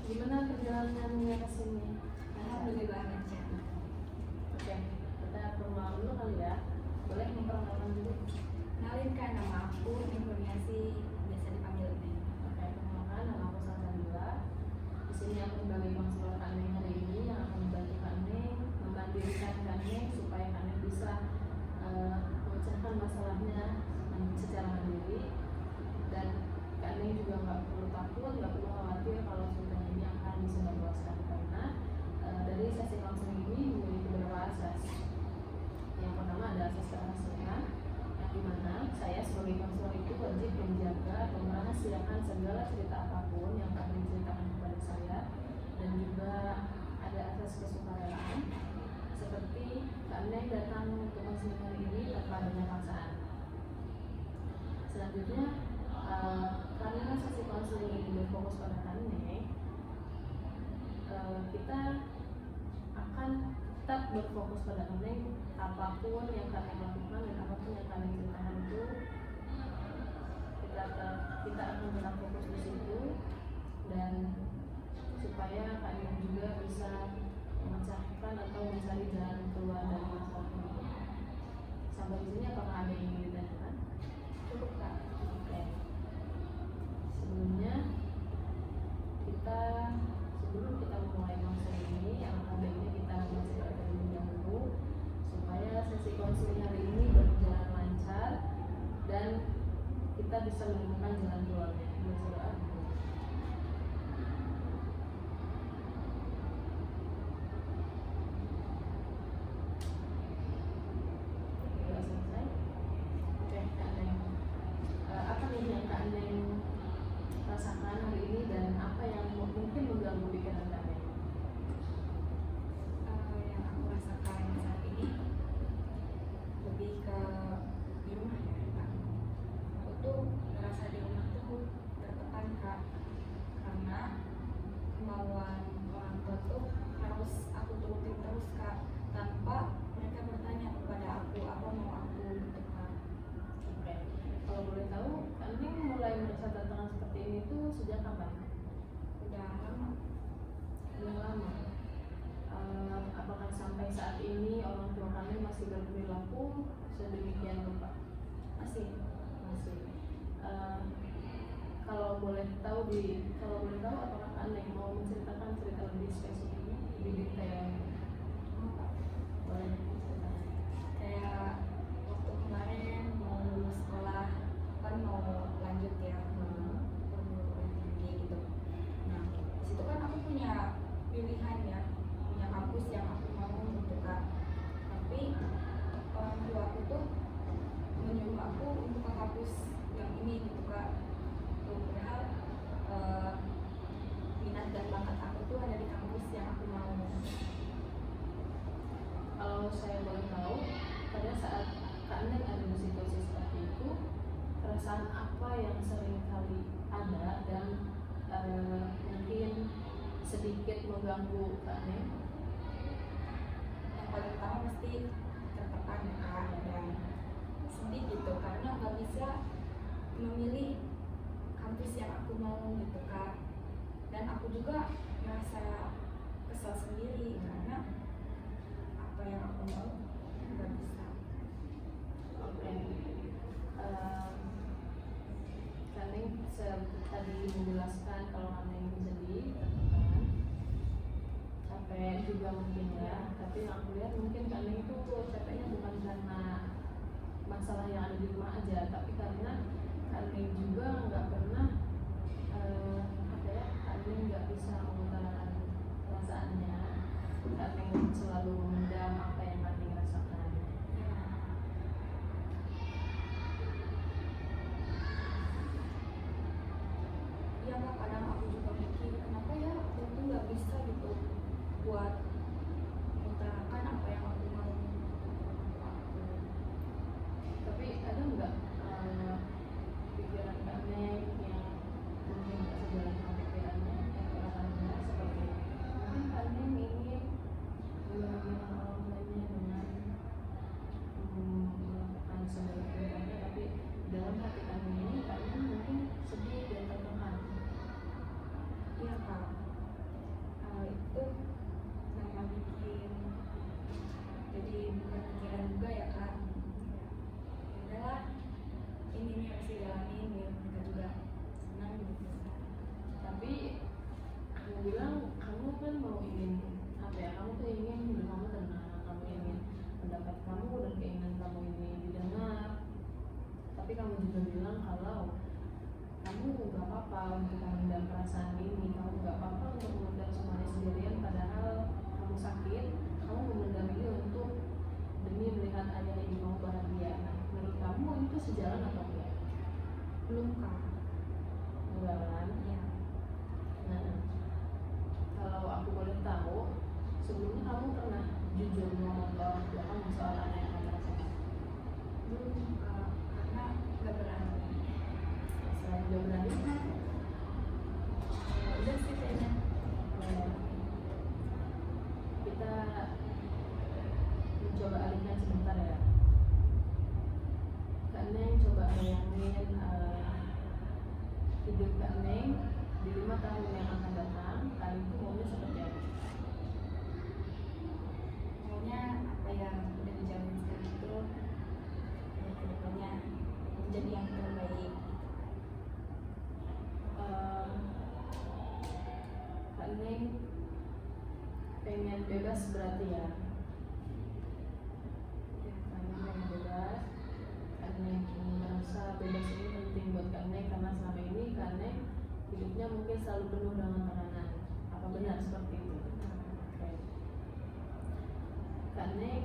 Gimana perjalanannya ke sini? Alhamdulillah lancar. Oke, kita perkenalan dulu kali ya. Boleh memperkenalkan dulu? Kenalin kan, nama aku Informasi, biasa dipanggil Neng. Oke, perkenalkan nama aku Salsabila. Di sini aku sebagai konselor Kak Neng hari ini yang akan membantu Kak Neng, memandirikan Kak Neng supaya Kak Neng bisa memecahkan masalahnya secara mandiri, dan Kak Neng juga nggak perlu takut, nggak perlu khawatir kalau ceritanya ini akan disebarluaskan, karena dari sesi konseling ini memiliki beberapa asas. Yang pertama ada asas kerahasiaan, yang dimana saya sebagai konselor itu wajib menjaga atau merahasiakan segala cerita apapun yang Kak Neng ceritakan kepada saya, dan juga ada asas kesukarelaan, seperti Kak Neng datang untuk konseling hari ini tanpa adanya paksaan. Selanjutnya, karena sesi konseling ini berfokus pada Kak Neng, kita akan tetap berfokus pada Kak Neng. Apapun yang Kak Neng lakukan dan apapun yang Kak Neng ceritakan itu, kita akan tetap fokus di situ, dan supaya Kak Neng juga bisa memecahkan atau mencari jalan keluar dari masalah ini. Sampai di sini apakah ada yang ingin ditanyakan? Cukup Kak. Oke. Sebelum kita memulai konseling ini, alangkah baiknya kita membaca terlebih dahulu supaya sesi konseling hari ini berjalan lancar dan kita bisa menemukan jalan keluarnya. Baca doa. Sudah selesai? Oke, Kak Neng. Apa nih yang Kak Neng rasakan hari ini dan apa yang mungkin mengganggu pikiran Kak Neng? Yang aku rasakan saat ini lebih ke di rumah ya Kak. Aku tuh merasa di rumah tuh tertekan Kak, karena kemauan orang tua tuh harus aku turutin terus Kak, tanpa mereka bertanya kepada aku apa mau aku gitu Kak. Oke, kalau boleh tahu, Kak Neng mulai merasa tantangan seperti ini tuh sejak kapan? Udah lama. Udah lama. Apakah sampai saat ini orang tua Kak Neng masih berperilaku sedemikian rupa? Masih. Kalau boleh tahu apakah Kak Neng mau menceritakan cerita lebih spesifik, lebih detail? Boleh ceritakan. Kayak waktu kemarin mau lulus sekolah kan, mau lanjut ya perguruan tinggi gitu. Nah disitu kan aku punya pilihan ya, punya kampus yang aku mau gitu Kak. Tapi orang tua aku tuh menyuruh aku untuk ke kampus yang ini gitu Kak. Tuh, padahal minat dan bakat aku tuh ada di kampus yang aku mau. Kalau saya boleh tahu, pada saat Kak Neng ada di situasi seperti itu, perasaan apa yang sering kali ada dan mungkin sedikit mengganggu Kak Neng? Yang paling utama mesti tertekan Kak, dan sedih gitu karena nggak bisa memilih kampus yang aku mau gitu Kak. Dan aku juga merasa kesal sendiri karena apa yang aku mau nggak bisa. Oke. Kak Neng tadi menjelaskan kalau Kak Neng sedih, tertekan, capek juga mungkin ya. Tapi yang aku lihat mungkin Kak Neng itu capeknya bukan karena masalah yang ada di rumah aja, tapi karena Kak Neng juga nggak pernah Kak Neng nggak bisa mengutarakan perasaannya. Kak Neng selalu memendam apa yang Kak Neng rasakan. Iya Kak, kadang aku juga mikir kenapa ya aku tuh nggak bisa gitu buat mengutarakan apa yang aku mau ke orang tua aku. Tapi ada nggak kamu juga bilang kalau kamu nggak apa-apa untuk memendam perasaan ini, kamu nggak apa-apa untuk memendam semuanya sendirian, padahal kamu sakit, kamu memendam ini untuk demi melihat ayah ibu kamu bahagia. Nah, menurut kamu itu sejalan atau enggak? Belum kak. Enggak kan? Iya. Nah, kalau aku boleh tahu, sebelumnya kamu pernah jujur ngomong ke orang tua kamu soal anak yang kamu rasakan? Belum kak, karena nggak berani. Selain gak berani, Udah sih kayaknya. eh, kita mencoba alihkan sebentar ya. Kak Neng coba bayangin hidup Kak Neng di 5 tahun yang akan datang, kali itu maunya seperti apa? Pokoknya apa yang udah dijalani sekarang itu ya kedepannya menjadi yang terbaik. Kak Neng pengen bebas berarti ya? Kak Neng pengen bebas. Kak Neng merasa bebas ini penting buat Kak Neng karena selama ini Kak Neng hidupnya mungkin selalu penuh dengan tekanan. Apa benar seperti itu? Oke. Kak Neng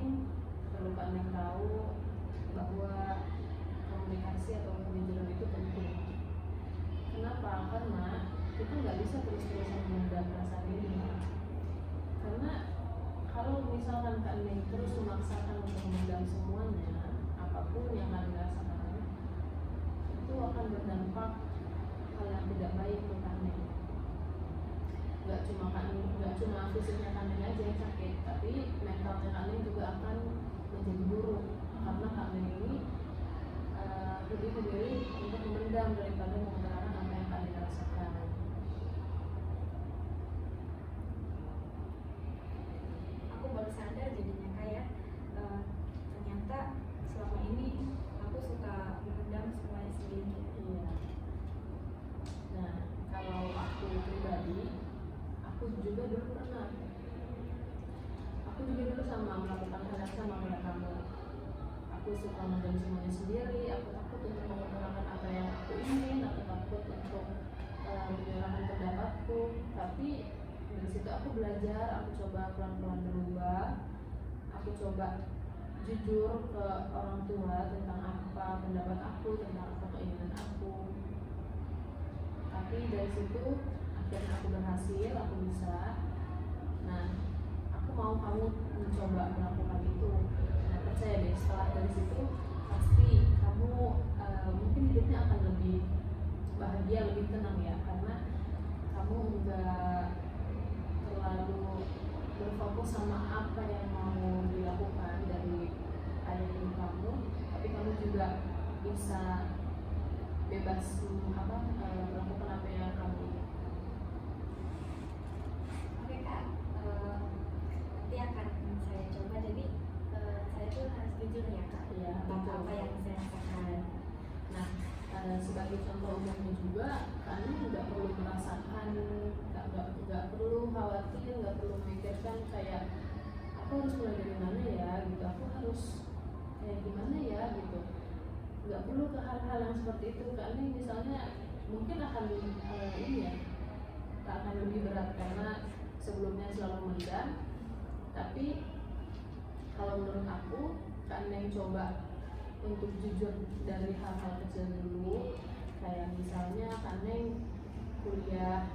perlu Kak Neng tahu bahwa komunikasi atau kejujuran itu penting. Kenapa? Karena kita nggak bisa terus-terusan memendam perasaan ini. Karena kalau misalkan Kak Neng terus memaksakan untuk memendam semuanya, apapun yang Kak Neng rasakan, itu akan berdampak hal yang tidak baik untuk Kak Neng. Nggak cuma fisiknya Kak Neng aja yang sakit, tapi mentalnya Kak Neng juga akan menjadi buruk. Karena Kak Neng ini lebih memilih untuk memendam daripada mengutarakan apa yang Kak Neng rasakan. Aku baru sadar jadinya kayak ternyata selama ini aku suka memendam semuanya sendiri. Iya. Nah, kalau aku pribadi, aku juga dulu pernah. Aku juga dulu sama melakukan hal yang sama pada kamu. Aku suka memendam semuanya sendiri. Aku takut untuk mengutarakan apa yang aku ingin. Aku takut untuk menyuarakan pendapatku. Tapi dari situ aku belajar. Aku coba pelan-pelan berubah. Aku coba jujur ke orang tua tentang apa pendapat aku, tentang apa keinginan aku. Tapi dari situ akhirnya aku berhasil, aku bisa. Nah, aku mau kamu mencoba melakukan itu. Nah, percaya deh, setelah dari situ pasti kamu mungkin hidupnya akan lebih bahagia, lebih tenang ya, karena kamu enggak terlalu berfokus sama apa yang mau dilakukan dari ayah ibu kamu, tapi kamu juga bisa bebas melakukan apa yang kamu ingin. Oke kak, nanti akan saya coba. Jadi saya tuh harus jujur ya kak, Iya, tentang betul. apa yang saya rasakan. Nah, sebagai contoh umumnya juga, kalian nggak perlu merasakan, nggak perlu khawatir, nggak perlu memikirkan kayak aku harus mulai dari mana ya, gitu. Aku harus kayak gimana ya, gitu. Nggak perlu ke hal-hal yang seperti itu. Karena misalnya mungkin akan ini ya, akan lebih berat karena sebelumnya selalu mendam. Tapi kalau menurut aku, karena yang coba untuk jujur dari hal-hal kecil dulu, kayak misalnya Kaneng kuliah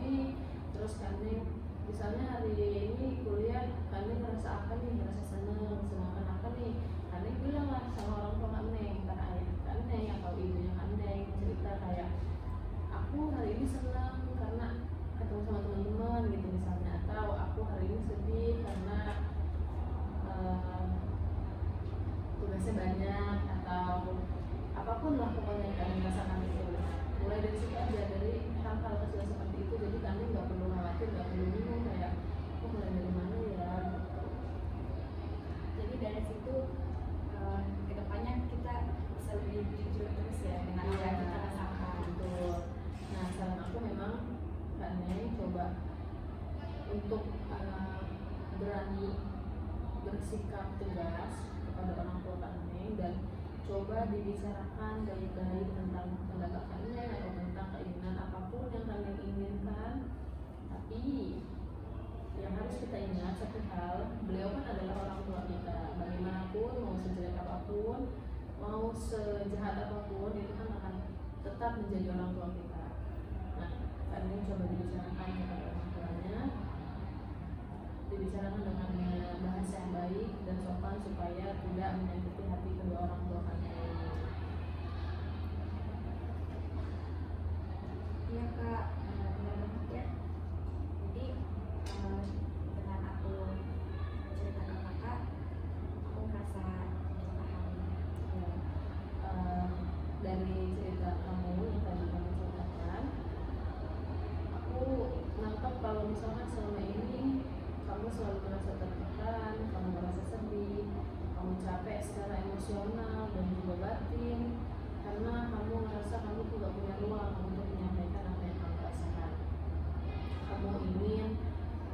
nih, terus Kaneng misalnya hari ini kuliah, Kaneng ngerasa apa nih, ngerasa senang apa nih, Kaneng bilang lah sama orang tua Kaneng, karena ayah Kaneng atau ibunya Kaneng cerita kayak aku hari ini senang karena ketemu sama teman-teman gitu misalnya, atau aku hari ini sedih karena tugasnya banyak, atau apapun lah pokoknya yang kalian rasakan itu. Mulai dari situ aja, dari hal-hal kecil seperti itu, jadi kalian nggak perlu khawatir, nggak perlu bingung kayak aku mulai dari mana ya gitu. Jadi dari situ kedepannya kita bisa lebih jujur terus ya dengan apa yang kita rasakan. Betul. Nah, saran aku memang Kak Neng coba untuk berani bersikap tegas kepada orang tua Kak Neng, dan coba dibicarakan baik-baik tentang pendapat kalian atau tentang keinginan apapun yang kalian inginkan. Tapi yang harus kita ingat satu hal, beliau kan adalah orang tua kita. Bagaimanapun, mau sejelek apapun, mau sejahat apapun, itu kan akan tetap menjadi orang tua kita. Nah, kalian coba dibicarakan kepada orang tuanya, dibicarakan dengan bahasa yang baik dan sopan supaya tidak menyakiti hati kedua orang tua kalian. Iya kak, benar banget ya. Jadi dengan aku cerita ke kakak, aku merasa dipahami. Ya, dari cerita kamu yang tadi kamu ceritakan, aku nangkap kalau misalkan selama ini kamu selalu merasa tertekan, kamu merasa sedih, kamu capek secara emosional dan juga batin karena kamu merasa kamu tidak punya ruang untuk menyampaikan apa yang kamu rasakan. Kamu ingin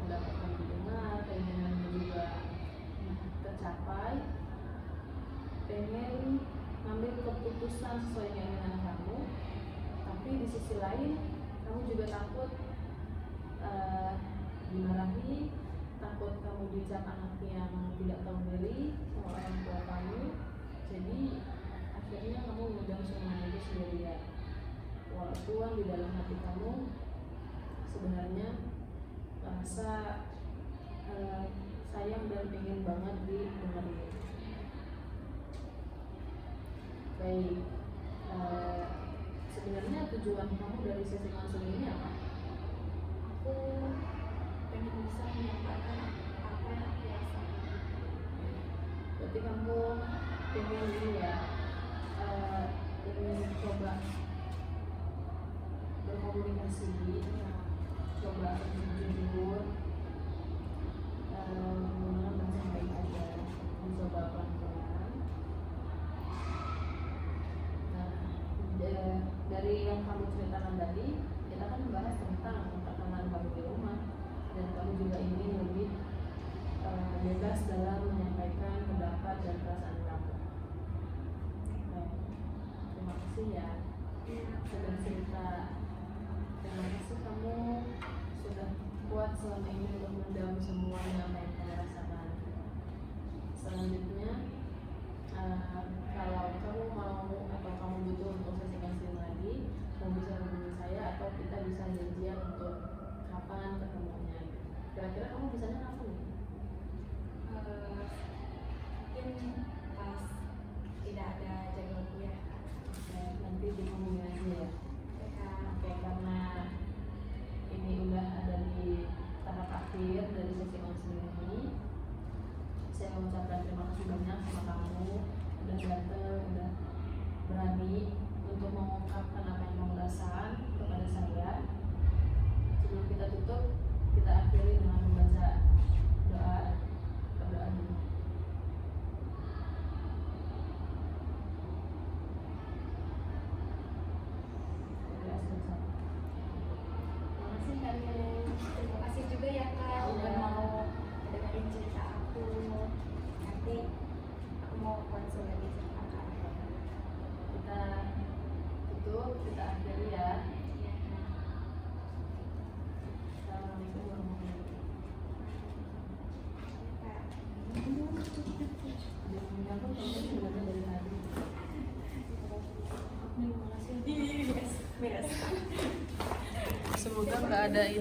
mendapatkan didengar, keinginanmu juga tercapai, pengen ngambil keputusan sesuai keinginan kamu, tapi di sisi lain kamu juga takut dimarahi, takut kamu dicap anak yang tidak tahu diri sama orang tua kamu. Jadi akhirnya kamu memegang semuanya itu sendirian, walaupun di dalam hati kamu sebenarnya merasa sayang dan ingin banget didengerin. Baik, sebenarnya tujuan kamu dari sesi konseling ini apa? Aku pengen bisa menyampaikan apa yang aku rasakan. Berarti kamu pengen ini ya, ingin coba berkomunikasi, coba jujur, menggunakan bahasa yang baik aja, mencoba pelan-pelan. Nah, dari yang kamu ceritakan tadi, kita kan membahas tentang tekanan kamu di rumah, dan kamu juga ingin lebih bebas dalam menyampaikan pendapat dan perasaan kamu. Nah, terima kasih ya sudah cerita. Terima kasih kamu sudah kuat selama ini untuk mendam semuanya apa yang kamu rasakan. Selanjutnya, kalau kamu mau atau kamu butuh untuk sesi konseling lagi, kamu bisa hubungi saya atau kita bisa janjian untuk kapan ketemunya. Kira-kira kamu bisanya kapan nih? Mungkin pas tidak ada jadwal kuliah. Nanti dihubungi aja ya. Mereka Oke, karena ini udah ada di tahap akhir dari sesi konseling ini, saya mengucapkan terima kasih banyak sama kamu udah datang, udah berani untuk mengungkapkan apa yang kamu rasakan kepada saya. Sebelum kita tutup, kita akhiri dengan membaca doa. Berdoa dulu. Berdoa sebentar. Terima kasih kalian. terima kasih juga ya kak udah mau dengerin cerita aku. Nanti aku mau konsul lagi sama kakak. Kita tutup, kita akhiri ya. Iya kak. Assalamualaikum warahmatullahi wabarakatuh. Kak. Dia punya aku kayaknya sebenarnya dari tadi. Beres. Semoga nggak ada ini.